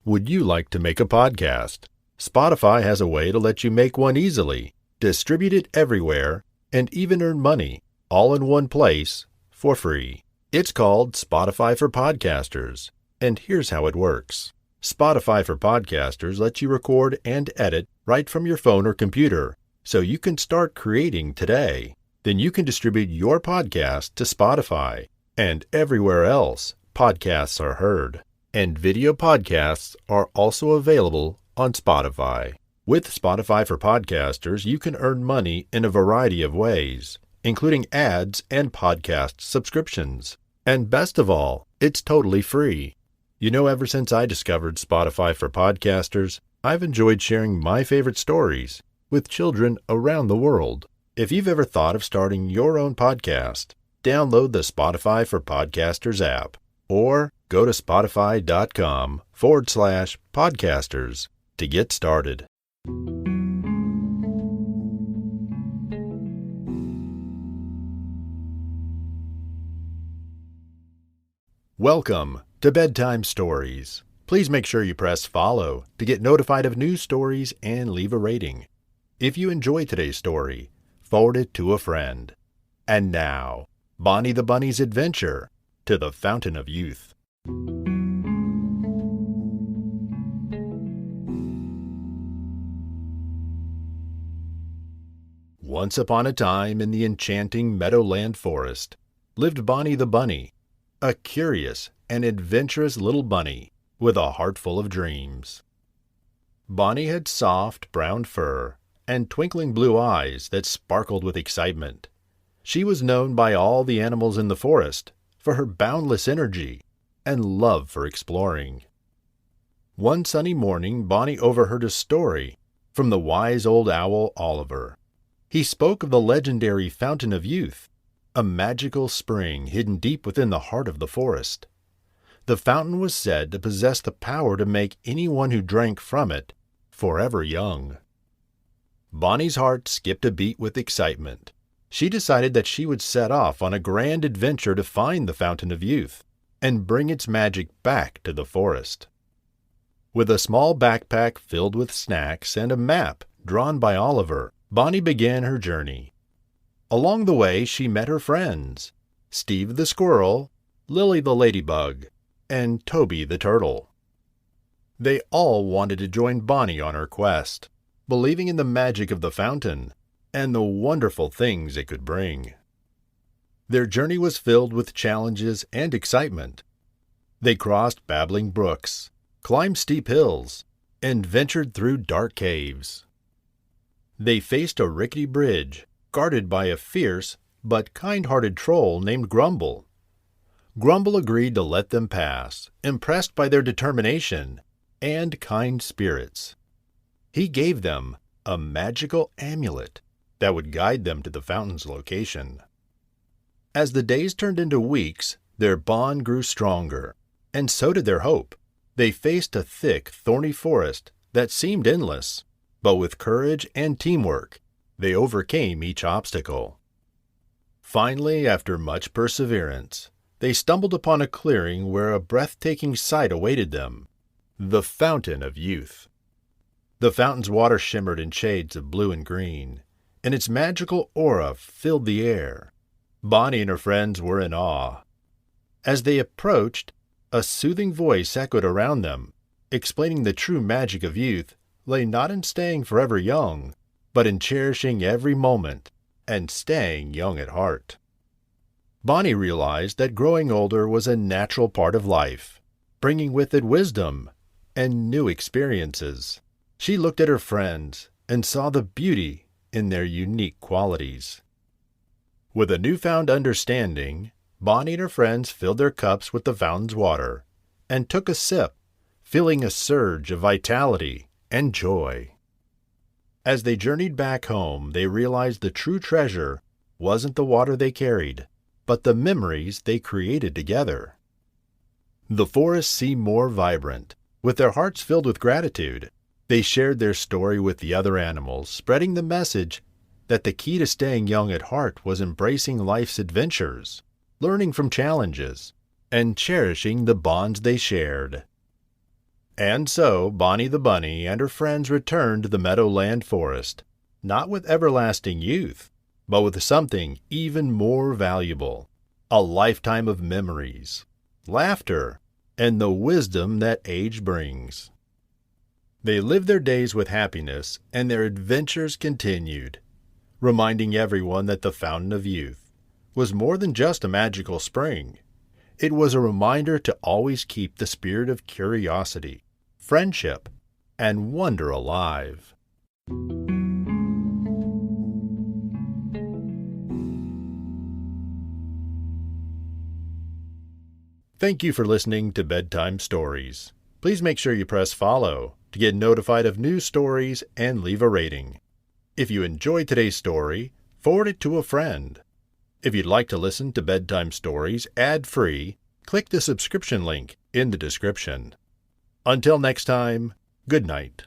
Would you like to make a podcast? Spotify has a way to let you make one easily, distribute it everywhere, and even earn money, all in one place, for free. It's called Spotify for Podcasters, and here's how it works. Spotify for Podcasters lets you record and edit right from your phone or computer, so you can start creating today. Then you can distribute your podcast to Spotify, and everywhere else podcasts are heard. And video podcasts are also available on Spotify. With Spotify for Podcasters, you can earn money in a variety of ways, including ads and podcast subscriptions. And best of all, it's totally free. You know, ever since I discovered Spotify for Podcasters, I've enjoyed sharing my favorite stories with children around the world. If you've ever thought of starting your own podcast, download the Spotify for Podcasters app or go to spotify.com/podcasters to get started. Welcome to Bedtime Stories. Please make sure you press follow to get notified of new stories and leave a rating. If you enjoy today's story, forward it to a friend. And now, Bonnie the Bunny's adventure to the Fountain of Youth. Once upon a time in the enchanting Meadowland Forest lived Bonnie the Bunny, a curious and adventurous little bunny with a heart full of dreams. Bonnie had soft brown fur and twinkling blue eyes that sparkled with excitement. She was known by all the animals in the forest for her boundless energy and love for exploring. One sunny morning, Bonnie overheard a story from the wise old owl Oliver. He spoke of the legendary Fountain of Youth, a magical spring hidden deep within the heart of the forest. The fountain was said to possess the power to make anyone who drank from it forever young. Bonnie's heart skipped a beat with excitement. She decided that she would set off on a grand adventure to find the Fountain of Youth and bring its magic back to the forest. With a small backpack filled with snacks and a map drawn by Oliver, Bonnie began her journey. Along the way, she met her friends, Steve the squirrel, Lily the ladybug, and Toby the turtle. They all wanted to join Bonnie on her quest, believing in the magic of the fountain and the wonderful things it could bring. Their journey was filled with challenges and excitement. They crossed babbling brooks, climbed steep hills, and ventured through dark caves. They faced a rickety bridge, guarded by a fierce but kind-hearted troll named Grumble. Grumble agreed to let them pass, impressed by their determination and kind spirits. He gave them a magical amulet that would guide them to the fountain's location. As the days turned into weeks, their bond grew stronger, and so did their hope. They faced a thick, thorny forest that seemed endless, but with courage and teamwork, they overcame each obstacle. Finally, after much perseverance, they stumbled upon a clearing where a breathtaking sight awaited them: the Fountain of Youth. The fountain's water shimmered in shades of blue and green, and its magical aura filled the air. Bonnie and her friends were in awe. As they approached, a soothing voice echoed around them, explaining the true magic of youth lay not in staying forever young, but in cherishing every moment and staying young at heart. Bonnie realized that growing older was a natural part of life, bringing with it wisdom and new experiences. She looked at her friends and saw the beauty in their unique qualities. With a newfound understanding, Bonnie and her friends filled their cups with the fountain's water and took a sip, feeling a surge of vitality and joy. As they journeyed back home, they realized the true treasure wasn't the water they carried, but the memories they created together. The forest seemed more vibrant. With their hearts filled with gratitude, they shared their story with the other animals, spreading the message that the key to staying young at heart was embracing life's adventures, learning from challenges, and cherishing the bonds they shared. And so Bonnie the bunny and her friends returned to the meadowland forest, not with everlasting youth, but with something even more valuable, a lifetime of memories, laughter, and the wisdom that age brings. They lived their days with happiness, and their adventures continued, reminding everyone that the fountain of youth was more than just a magical spring. It was a reminder to always keep the spirit of curiosity, friendship, and wonder alive. Thank you for listening to Bedtime Stories. Please make sure you press follow to get notified of new stories and leave a rating. If you enjoyed today's story, forward it to a friend. If you'd like to listen to Bedtime Stories ad-free, click the subscription link in the description. Until next time, good night.